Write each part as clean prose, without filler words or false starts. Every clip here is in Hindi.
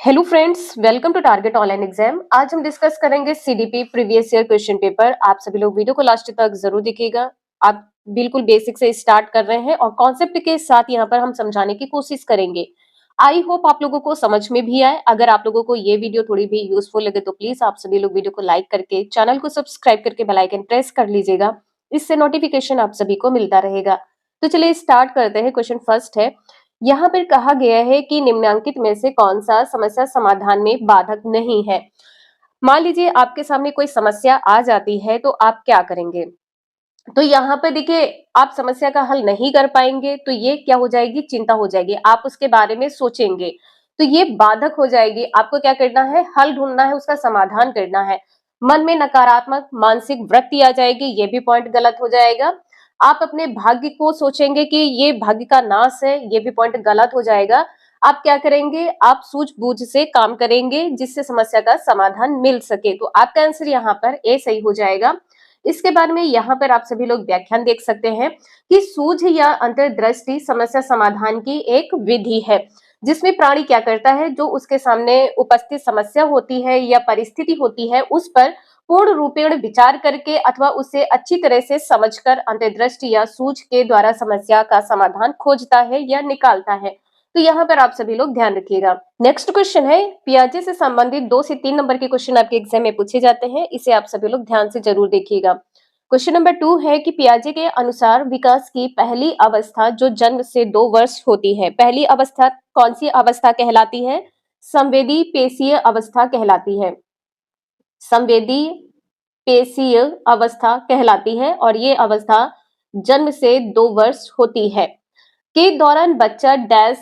Hello friends, welcome to target online exam. आज हम डिस्कस करेंगे CDP previous year question paper. आप सभी लोग वीडियो को लास्ट तक जरूर देखिएगा। आप बिल्कुल बेसिक से स्टार्ट कर रहे हैं और कॉन्सेप्ट के साथ यहाँ पर हम समझाने की कोशिश करेंगे। आई होप आप लोगों को समझ में भी आए। अगर आप लोगों को ये वीडियो थोड़ी भी यूजफुल लगे तो प्लीज आप सभी लोग वीडियो को लाइक करके चैनल को सब्सक्राइब करके बेल आइकन प्रेस कर लीजिएगा। इससे नोटिफिकेशन आप सभी को मिलता रहेगा। तो चलिए स्टार्ट करते हैं। क्वेश्चन फर्स्ट है, यहाँ पर कहा गया है कि निम्नलिखित में से कौन सा समस्या समाधान में बाधक नहीं है। मान लीजिए आपके सामने कोई समस्या आ जाती है तो आप क्या करेंगे। तो यहाँ पे देखिए, आप समस्या का हल नहीं कर पाएंगे तो ये क्या हो जाएगी, चिंता हो जाएगी। आप उसके बारे में सोचेंगे तो ये बाधक हो जाएगी। आपको क्या करना है, हल ढूंढना है, उसका समाधान करना है। मन में नकारात्मक मानसिक वृत्ति आ जाएगी, ये भी पॉइंट गलत हो जाएगा। आप अपने भाग्य को सोचेंगे कि ये भाग्य का नाश है, ये भी पॉइंट गलत हो जाएगा। आप क्या करेंगे, आप सूझबूझ से काम करेंगे जिससे समस्या का समाधान मिल सके। तो आपका आंसर यहाँ पर ए सही हो जाएगा। इसके बारे में यहाँ पर आप सभी लोग व्याख्यान देख सकते हैं कि सूझ या अंतर्दृष्टि समस्या समाधान की एक विधि है जिसमें प्राणी क्या करता है, जो उसके सामने उपस्थित समस्या होती है या परिस्थिति होती है उस पर पूर्ण रूपेण विचार करके अथवा उसे अच्छी तरह से समझकर अंतर्दृष्टि या सूझ के द्वारा समस्या का समाधान खोजता है या निकालता है। तो यहाँ पर आप सभी लोग ध्यान रखिएगा। नेक्स्ट क्वेश्चन है, पियाजे से संबंधित 2 से 3 नंबर के क्वेश्चन आपके एग्जाम में पूछे जाते हैं। इसे आप सभी लोग ध्यान से जरूर देखिएगा। क्वेश्चन नंबर 2 है कि पियाजे के अनुसार विकास की पहली अवस्था जो जन्म से 2 वर्ष होती है, पहली अवस्था कौन सी अवस्था कहलाती है? संवेदी पेशीय अवस्था कहलाती है। संवेदी पेशीय अवस्था कहलाती है और ये अवस्था जन्म से 2 वर्ष होती है। के दौरान बच्चा डैश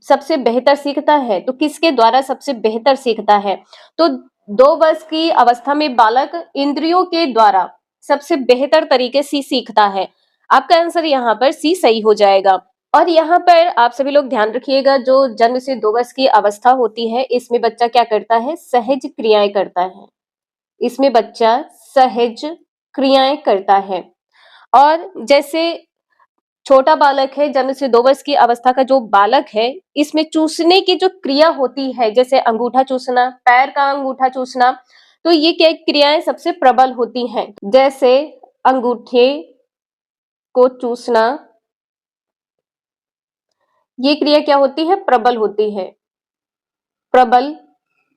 सबसे बेहतर सीखता है। तो किसके द्वारा सबसे बेहतर सीखता है? तो 2 वर्ष की अवस्था में बालक इंद्रियों के द्वारा सबसे बेहतर तरीके से सीखता है। आपका आंसर यहाँ पर सी सही हो जाएगा। और यहाँ पर आप सभी लोग ध्यान रखिएगा, जो जन्म से 2 वर्ष की अवस्था होती है इसमें बच्चा क्या करता है, सहज क्रियाएं करता है। इसमें बच्चा सहज क्रियाएं करता है। और जैसे छोटा बालक है, जन्म से 2 वर्ष की अवस्था का जो बालक है, इसमें चूसने की जो क्रिया होती है, जैसे अंगूठा चूसना, पैर का अंगूठा चूसना, तो ये क्या क्रियाएं सबसे प्रबल होती हैं। जैसे अंगूठे को चूसना, ये क्रिया क्या होती है, प्रबल होती है, प्रबल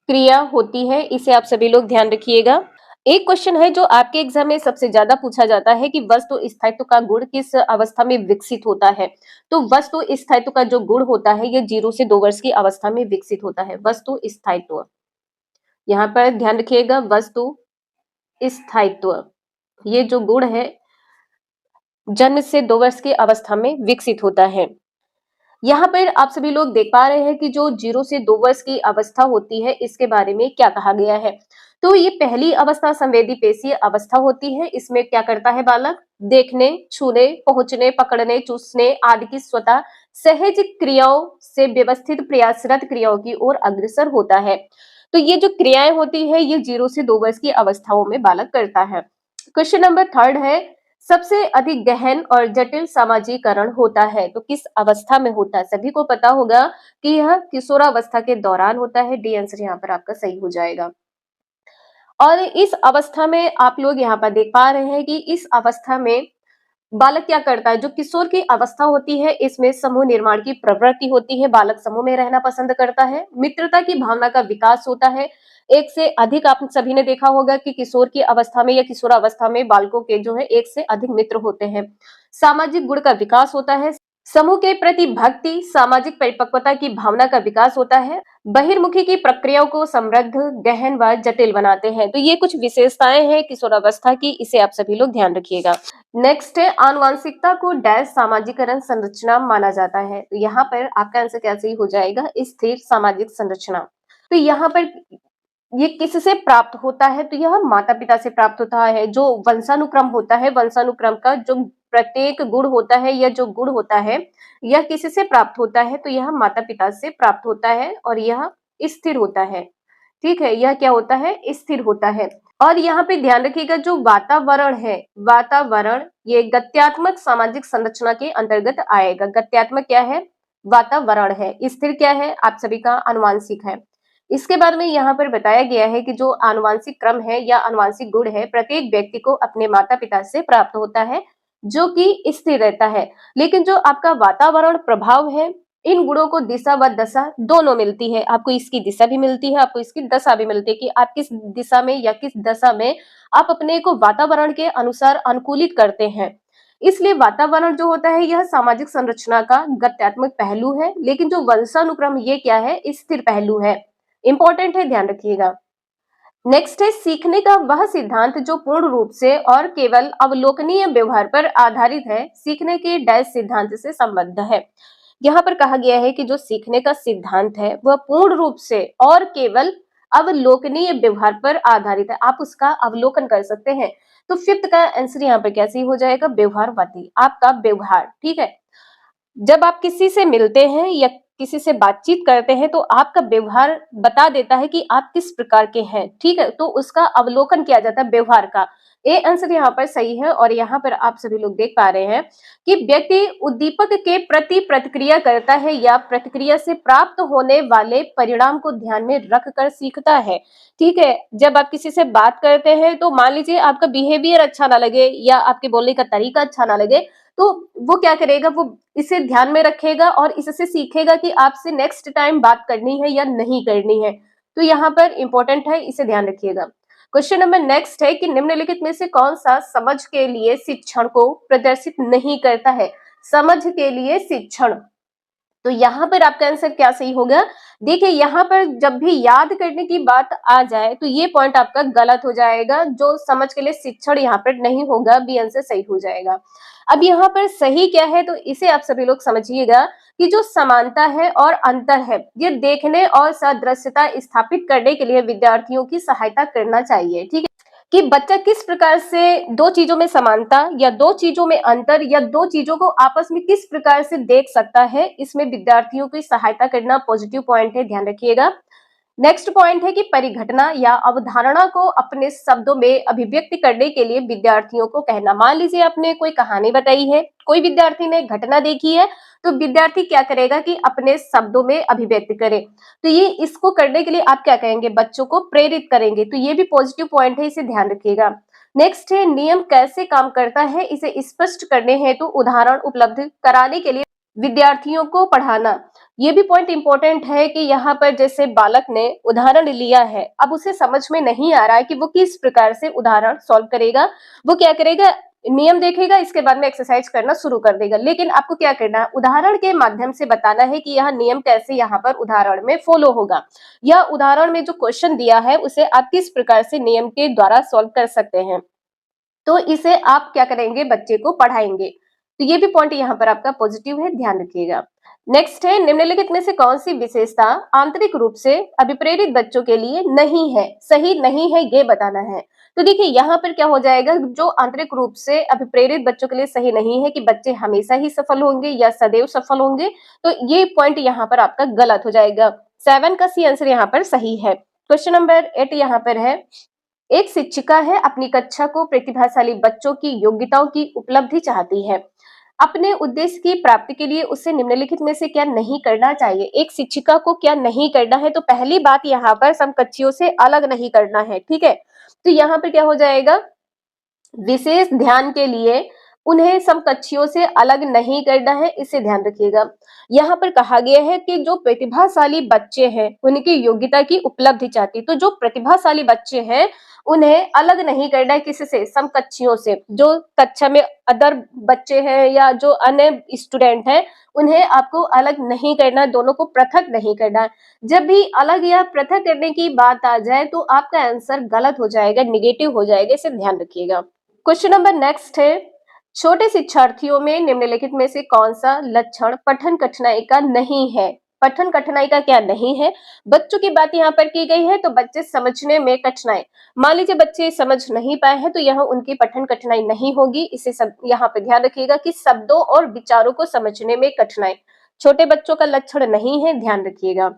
क्रिया होती है। इसे आप सभी लोग ध्यान रखिएगा। एक क्वेश्चन है जो आपके एग्जाम में सबसे ज्यादा पूछा जाता है कि वस्तु स्थायित्व का गुण किस अवस्था में विकसित होता है। तो वस्तु स्थायित्व का जो गुण होता है ये 0 से 2 वर्ष की अवस्था में विकसित होता है। वस्तु स्थायित्व, यहाँ पर ध्यान रखिएगा, वस्तु स्थायित्व ये जो गुण है जन्म से 2 वर्ष की अवस्था में विकसित होता है। यहाँ पर आप सभी लोग देख पा रहे हैं कि जो 0 से 2 वर्ष की अवस्था होती है इसके बारे में क्या कहा गया है। तो ये पहली अवस्था संवेदी पेशीय अवस्था होती है। इसमें क्या करता है बालक, देखने, छूने, पहुंचने, पकड़ने, चूसने आदि की स्वतः सहज क्रियाओं से व्यवस्थित प्रयासरत क्रियाओं की ओर अग्रसर होता है। तो ये जो क्रियाएं होती है ये 0 से 2 वर्ष की अवस्थाओं में बालक करता है। क्वेश्चन नंबर 3 है, सबसे अधिक गहन और जटिल सामाजिकरण होता है तो किस अवस्था में होता है? सभी को पता होगा कि यह किशोरावस्था के दौरान होता है। डी आंसर यहाँ पर आपका सही हो जाएगा। और इस अवस्था में आप लोग यहाँ पर देख पा रहे हैं कि इस अवस्था में बालक क्या करता है, जो किशोर की अवस्था होती है इसमें समूह निर्माण की प्रवृत्ति होती है। बालक समूह में रहना पसंद करता है, मित्रता की भावना का विकास होता है। एक से अधिक, आप सभी ने देखा होगा कि किशोर की अवस्था में या किशोरावस्था में बालकों के जो है 1 से अधिक मित्र होते हैं। सामाजिक गुण का विकास होता है, समूह के प्रति भक्ति, सामाजिक परिपक्वता की भावना का विकास होता है। बहिर्मुखी की प्रक्रियाओं को समृद्ध, गहन व जटिल बनाते हैं। तो ये कुछ विशेषताएं हैं किशोरावस्था की, इसे आप सभी लोग ध्यान रखिएगा। नेक्स्ट है, आनुवांशिकता को डैश सामाजिकरण संरचना माना जाता है। तो यहाँ पर आपका आंसर कैसे ही हो जाएगा, स्थिर सामाजिक संरचना। तो यहाँ पर ये किससे प्राप्त होता है, तो यह माता पिता से प्राप्त होता है। जो वंशानुक्रम होता है, वंशानुक्रम का जो प्रत्येक गुण होता है या जो गुण होता है यह किससे प्राप्त होता है, तो यह माता पिता से प्राप्त होता है और यह स्थिर होता है। ठीक है, यह क्या होता है, स्थिर होता है। और यहाँ पे ध्यान रखिएगा, जो वातावरण है, वातावरण ये गत्यात्मक सामाजिक संरचना के अंतर्गत आएगा। गत्यात्मक क्या है, वातावरण है। स्थिर क्या है, आप सभी का आनुवांशिक है। इसके बारे में यहाँ पर बताया गया है कि जो आनुवांशिक क्रम है या आनुवांशिक गुण है प्रत्येक व्यक्ति को अपने माता पिता से प्राप्त होता है, जो कि स्थिर रहता है। लेकिन जो आपका वातावरण प्रभाव है, इन गुणों को दिशा व दशा दोनों मिलती है। आपको इसकी दिशा भी मिलती है, आपको इसकी दशा भी मिलती है कि आप किस दिशा में या किस दशा में आप अपने को वातावरण के अनुसार अनुकूलित करते हैं। इसलिए वातावरण जो होता है यह सामाजिक संरचना का गत्यात्मक पहलू है, लेकिन जो वंशानुक्रम ये क्या है, स्थिर पहलू है। इंपॉर्टेंट है, ध्यान रखिएगा। नेक्स्ट है सीखने का वह सिद्धांत जो पूर्ण रूप से और केवल अवलोकनीय व्यवहार पर आधारित है, सीखने के डैश सिद्धांत से संबद्ध है। यहाँ पर कहा गया है कि जो सीखने का सिद्धांत है वह पूर्ण रूप से और केवल अवलोकनीय व्यवहार पर आधारित है। आप उसका अवलोकन कर सकते हैं। तो फिफ्थ का आंसर यहाँ पर कैसे हो जाएगा, व्यवहारवादी, आपका व्यवहार। ठीक है, जब आप किसी से मिलते हैं या किसी से बातचीत करते हैं तो आपका व्यवहार बता देता है कि आप किस प्रकार के हैं। ठीक है, तो उसका अवलोकन किया जाता है व्यवहार का। ए आंसर यहाँ पर सही है। और यहाँ पर आप सभी लोग देख पा रहे हैं कि व्यक्ति उद्दीपक के प्रति प्रतिक्रिया करता है या प्रतिक्रिया से प्राप्त होने वाले परिणाम को ध्यान में रखकर सीखता है। ठीक है, जब आप किसी से बात करते हैं तो मान लीजिए आपका बिहेवियर अच्छा ना लगे या आपके बोलने का तरीका अच्छा ना लगे, तो वो क्या करेगा, वो इसे ध्यान में रखेगा और इससे सीखेगा कि आपसे नेक्स्ट टाइम बात करनी है या नहीं करनी है। तो यहाँ पर इंपॉर्टेंट है, इसे ध्यान रखिएगा। क्वेश्चन नंबर नेक्स्ट है कि निम्नलिखित में से कौन सा समझ के लिए शिक्षण को प्रदर्शित नहीं करता है। समझ के लिए शिक्षण, तो यहाँ पर आपका आंसर क्या सही होगा। देखिए यहाँ पर जब भी याद करने की बात आ जाए तो ये पॉइंट आपका गलत हो जाएगा। जो समझ के लिए शिक्षण यहाँ पर नहीं होगा, बी आंसर सही हो जाएगा। अब यहाँ पर सही क्या है, तो इसे आप सभी लोग समझिएगा कि जो समानता है और अंतर है, ये देखने और सादृश्यता स्थापित करने के लिए विद्यार्थियों की सहायता करना चाहिए। ठीक है, कि बच्चा किस प्रकार से दो चीजों में समानता या दो चीजों में अंतर या दो चीजों को आपस में किस प्रकार से देख सकता है, इसमें विद्यार्थियों की सहायता करना पॉजिटिव पॉइंट है, ध्यान रखिएगा। नेक्स्ट पॉइंट है कि परिघटना या अवधारणा को अपने शब्दों में अभिव्यक्त करने के लिए विद्यार्थियों को कहना। मान लीजिए आपने कोई कहानी बताई है, कोई विद्यार्थी ने घटना देखी है, तो विद्यार्थी क्या करेगा कि अपने शब्दों में अभिव्यक्त करे। तो ये इसको करने के लिए आप क्या कहेंगे, बच्चों को प्रेरित करेंगे। तो ये भी पॉजिटिव पॉइंट है, इसे ध्यान रखिएगा। नेक्स्ट है नियम कैसे काम करता है, इसे स्पष्ट करने हेतु उदाहरण उपलब्ध कराने के लिए विद्यार्थियों को पढ़ाना। ये भी पॉइंट इंपॉर्टेंट है कि यहाँ पर जैसे बालक ने उदाहरण लिया है, अब उसे समझ में नहीं आ रहा है कि वो किस प्रकार से उदाहरण सॉल्व करेगा। वो क्या करेगा, नियम देखेगा, इसके बाद में एक्सरसाइज करना शुरू कर देगा। लेकिन आपको क्या करना है, उदाहरण के माध्यम से बताना है कि यह नियम कैसे यहाँ पर उदाहरण में फॉलो होगा, या उदाहरण में जो क्वेश्चन दिया है उसे आप किस प्रकार से नियम के द्वारा सॉल्व कर सकते हैं। तो इसे आप क्या करेंगे, बच्चे को पढ़ाएंगे। तो ये भी पॉइंट यहाँ पर आपका पॉजिटिव है, ध्यान रखिएगा। नेक्स्ट है निम्नलिखित में से कौन सी विशेषता आंतरिक रूप से अभिप्रेरित बच्चों के लिए नहीं है, सही नहीं है, ये बताना है। तो देखिए यहाँ पर क्या हो जाएगा, जो आंतरिक रूप से अभिप्रेरित बच्चों के लिए सही नहीं है कि बच्चे हमेशा ही सफल होंगे या सदैव सफल होंगे, तो ये पॉइंट यहाँ पर आपका गलत हो जाएगा। 7 का सी आंसर यहाँ पर सही है। क्वेश्चन नंबर 8 यहाँ पर है, एक शिक्षिका है अपनी कक्षा को प्रतिभाशाली बच्चों की योग्यताओं की उपलब्धि चाहती है। अपने उद्देश्य की प्राप्ति के लिए उसे निम्नलिखित में से क्या नहीं करना चाहिए। एक शिक्षिका को क्या नहीं करना है, तो पहली बात यहाँ पर समकक्षियों से अलग नहीं करना है। ठीक है, तो यहाँ पर क्या हो जाएगा, विशेष ध्यान के लिए उन्हें समकक्षियों से अलग नहीं करना है, इसे ध्यान रखिएगा। यहाँ पर कहा गया है कि जो प्रतिभाशाली बच्चे हैं उनकी योग्यता की उपलब्धि चाहती, तो जो प्रतिभाशाली बच्चे हैं उन्हें अलग नहीं करना है किससे, समकक्षियों से। जो कक्षा में अदर बच्चे हैं या जो अन्य स्टूडेंट हैं उन्हें आपको अलग नहीं करना, दोनों को पृथक नहीं करना। जब भी अलग या पृथक करने की बात आ जाए तो आपका आंसर गलत हो जाएगा, निगेटिव हो जाएगा, इसे ध्यान रखिएगा। क्वेश्चन नंबर नेक्स्ट है, छोटे शिक्षार्थियों में निम्नलिखित में से कौन सा लक्षण पठन कठिनाई का नहीं है। पठन कठिनाई का क्या नहीं है, बच्चों की बात यहाँ पर की गई है, तो बच्चे समझने में कठिनाई, मान लीजिए बच्चे समझ नहीं पाए हैं तो यहाँ उनकी पठन कठिनाई नहीं होगी। इसे सब यहाँ पे ध्यान रखिएगा कि शब्दों और विचारों को समझने में कठिनाई छोटे बच्चों का लक्षण नहीं है, ध्यान रखिएगा।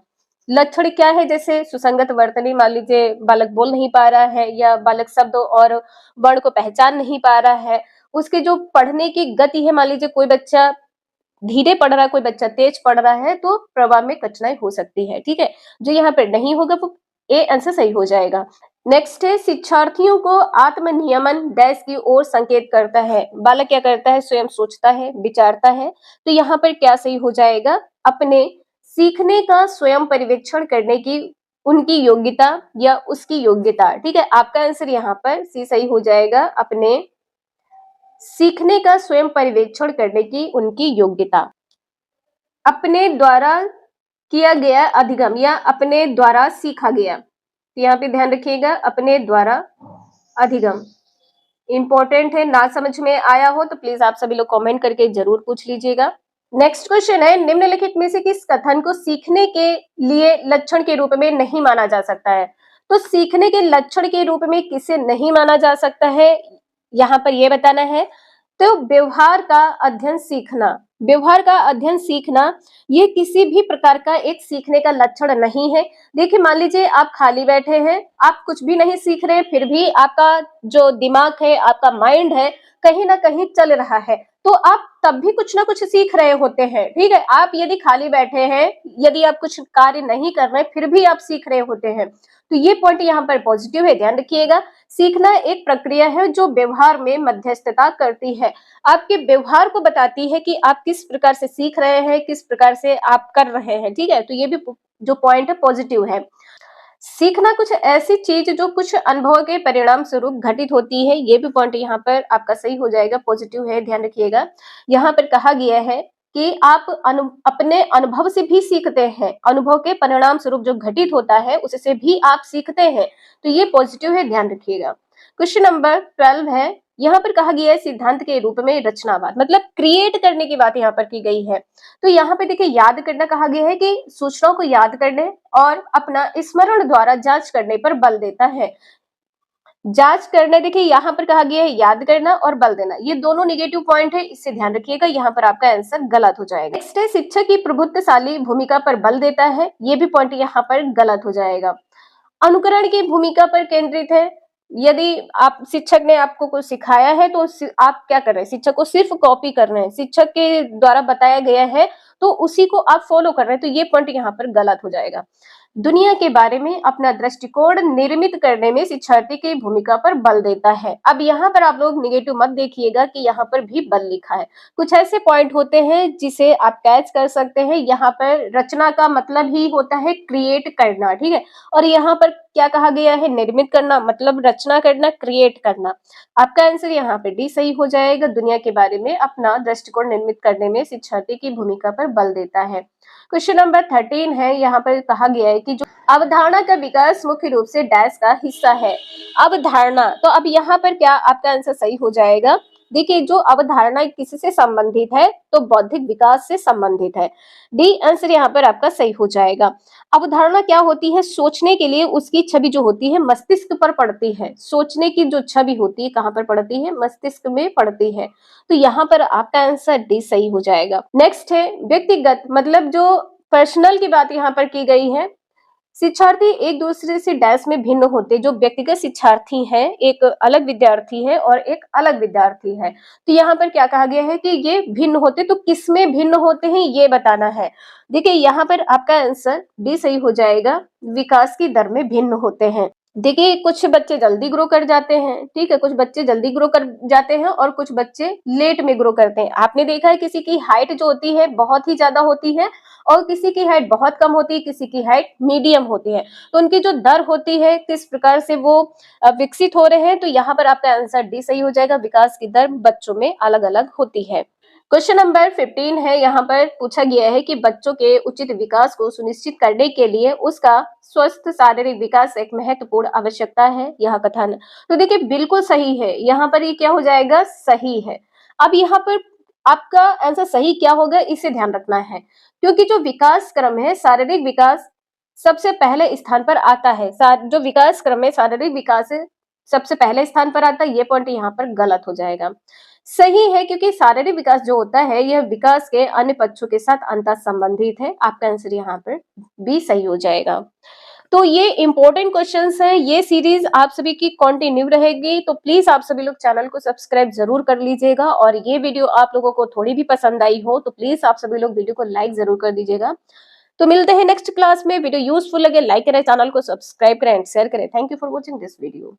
लक्षण क्या है, जैसे सुसंगत वर्तनी, मान लीजिए बालक बोल नहीं पा रहा है या बालक शब्द और वर्ण को पहचान नहीं पा रहा है। उसके जो पढ़ने की गति है, मान लीजिए कोई बच्चा धीरे पढ़ रहा है, कोई बच्चा तेज पढ़ रहा है तो प्रवाह में कठिनाई हो सकती है। ठीक है, जो यहाँ पर नहीं होगा वो ए आंसर सही हो जाएगा। नेक्स्ट है शिक्षार्थियों को आत्म नियमन डैश की ओर संकेत करता है। बालक क्या करता है, स्वयं सोचता है, विचारता है। तो यहाँ पर क्या सही हो जाएगा, अपने सीखने का स्वयं पर्यवेक्षण करने की उनकी योग्यता या उसकी योग्यता। ठीक है, आपका आंसर यहाँ पर सी सही हो जाएगा, अपने सीखने का स्वयं पर्यवेक्षण करने की उनकी योग्यता। अपने द्वारा किया गया अधिगम या अपने द्वारा सीखा गया, तो यहाँ पे ध्यान रखिएगा, अपने द्वारा अधिगम इंपॉर्टेंट है। ना समझ में आया हो तो प्लीज आप सभी लोग कमेंट करके जरूर पूछ लीजिएगा। नेक्स्ट क्वेश्चन है, निम्नलिखित में से किस कथन को सीखने के लिए लक्षण के रूप में नहीं माना जा सकता है। तो सीखने के लक्षण के रूप में किसे नहीं माना जा सकता है, यहाँ पर यह बताना है। तो व्यवहार का अध्ययन सीखना, व्यवहार का अध्ययन सीखना ये किसी भी प्रकार का एक सीखने का लक्षण नहीं है। देखिए, मान लीजिए आप खाली बैठे हैं, आप कुछ भी नहीं सीख रहे, फिर भी आपका जो दिमाग है, आपका माइंड है, कहीं ना कहीं चल रहा है, तो आप तब भी कुछ ना कुछ सीख रहे होते हैं। ठीक है, आप यदि खाली बैठे हैं, यदि आप कुछ कार्य नहीं कर रहे, फिर भी आप सीख रहे होते हैं, तो ये पॉइंट यहाँ पर पॉजिटिव है, ध्यान रखिएगा। सीखना एक प्रक्रिया है जो व्यवहार में मध्यस्थता करती है, आपके व्यवहार को बताती है कि आप किस प्रकार से सीख रहे हैं, किस प्रकार से आप कर रहे हैं। ठीक है, तो ये भी जो पॉइंट है पॉजिटिव है। सीखना कुछ ऐसी चीज जो कुछ अनुभव के परिणाम स्वरूप घटित होती है, ये भी पॉइंट यहाँ पर आपका सही हो जाएगा, पॉजिटिव है, ध्यान रखिएगा। यहाँ पर कहा गया है कि आप अपने अनुभव से भी सीखते हैं, अनुभव के परिणाम स्वरूप जो घटित होता है उससे भी आप सीखते हैं, तो ये पॉजिटिव है, ध्यान रखिएगा। क्वेश्चन नंबर 12 है, यहाँ पर कहा गया है सिद्धांत के रूप में रचनावाद, मतलब क्रिएट करने की बात यहाँ पर की गई है। तो यहाँ पे देखिए, याद करना कहा गया है कि सूचनाओं को याद करने और अपना स्मरण द्वारा जांच करने पर बल देता है। जांच करना, देखिए यहाँ पर कहा गया है याद करना और बल देना, ये दोनों निगेटिव पॉइंट है, इससे ध्यान रखिएगा, यहाँ पर आपका आंसर गलत हो जाएगा। नेक्स्ट है, शिक्षक की प्रभुत्वशाली भूमिका पर बल देता है, ये भी पॉइंट यहाँ पर गलत हो जाएगा। अनुकरण की भूमिका पर केंद्रित है, यदि आप शिक्षक ने आपको कुछ सिखाया है तो आप क्या कर रहे हैं, शिक्षक को सिर्फ कॉपी कर रहे हैं, शिक्षक के द्वारा बताया गया है तो उसी को आप फॉलो कर रहे हैं, तो ये पॉइंट यहाँ पर गलत हो जाएगा। दुनिया के बारे में अपना दृष्टिकोण निर्मित करने में शिक्षार्थी की भूमिका पर बल देता है। अब यहाँ पर आप लोग निगेटिव मत देखिएगा कि यहाँ पर भी बल लिखा है, कुछ ऐसे पॉइंट होते हैं जिसे आप कैच कर सकते हैं। यहाँ पर रचना का मतलब ही होता है क्रिएट करना, ठीक है, और यहाँ पर क्या कहा गया है, निर्मित करना, मतलब रचना करना, क्रिएट करना। आपका आंसर यहाँ पे डी सही हो जाएगा, दुनिया के बारे में अपना दृष्टिकोण निर्मित करने में शिक्षार्थी की भूमिका पर बल देता है। क्वेश्चन नंबर 13 है, यहाँ पर कहा गया है कि जो अवधारणा का विकास मुख्य रूप से डैश का हिस्सा है। अवधारणा, तो अब यहाँ पर क्या आपका आंसर सही हो जाएगा। देखिए, जो अवधारणा किससे संबंधित है, तो बौद्धिक विकास से संबंधित है, डी आंसर यहाँ पर आपका सही हो जाएगा। अवधारणा क्या होती है, सोचने के लिए उसकी छवि जो होती है मस्तिष्क पर पड़ती है, सोचने की जो छवि होती है कहाँ पर पड़ती है, मस्तिष्क में पड़ती है, तो यहाँ पर आपका आंसर डी सही हो जाएगा। नेक्स्ट है व्यक्तिगत, मतलब जो पर्सनल की बात यहाँ पर की गई है। शिक्षार्थी एक दूसरे से डैश में भिन्न होते, जो व्यक्तिगत शिक्षार्थी है एक अलग विद्यार्थी है और एक अलग विद्यार्थी है, तो यहाँ पर क्या कहा गया है कि ये भिन्न होते, तो किसमें भिन्न होते हैं ये बताना है। देखिए, यहाँ पर आपका आंसर डी सही हो जाएगा, विकास की दर में भिन्न होते हैं। देखिए, कुछ बच्चे जल्दी ग्रो कर जाते हैं, ठीक है, कुछ बच्चे जल्दी ग्रो कर जाते हैं और कुछ बच्चे लेट में ग्रो करते हैं। आपने देखा है किसी की हाइट जो होती है बहुत ही ज्यादा होती है और किसी की हाइट बहुत कम होती है, किसी की हाइट मीडियम होती है, तो उनकी जो दर होती है किस प्रकार से वो विकसित हो रहे हैं, तो यहाँ पर आपका आंसर डी सही हो जाएगा, विकास की दर बच्चों में अलग अलग होती है। क्वेश्चन नंबर 15 है, यहाँ पर पूछा गया है कि बच्चों के उचित विकास को सुनिश्चित करने के लिए उसका स्वस्थ शारीरिक विकास एक महत्वपूर्ण आवश्यकता है, यह कथन। तो देखिए, बिल्कुल सही है, यहाँ पर ये क्या हो जाएगा, सही है। अब यहाँ पर आपका आंसर सही क्या होगा, इसे ध्यान रखना है, क्योंकि जो विकास क्रम है, शारीरिक विकास सबसे पहले स्थान पर आता है, जो विकास क्रम है शारीरिक विकास सबसे पहले स्थान पर आता है, ये पॉइंट यहाँ पर गलत हो जाएगा। सही है, क्योंकि शारीरिक विकास जो होता है यह विकास के अन्य पक्षों के साथ अंतर संबंधित है, आपका आंसर यहाँ पर बी सही हो जाएगा। तो ये इंपॉर्टेंट क्वेश्चंस हैं, ये सीरीज आप सभी की कंटिन्यू रहेगी, तो प्लीज आप सभी लोग चैनल को सब्सक्राइब जरूर कर लीजिएगा। और ये वीडियो आप लोगों को थोड़ी भी पसंद आई हो तो प्लीज आप सभी लोग वीडियो को लाइक जरूर कर दीजिएगा। तो मिलते हैं नेक्स्ट क्लास में। वीडियो यूजफुल लगे लाइक करें, चैनल को सब्सक्राइब करें एंड शेयर करें। Thank you for watching this video.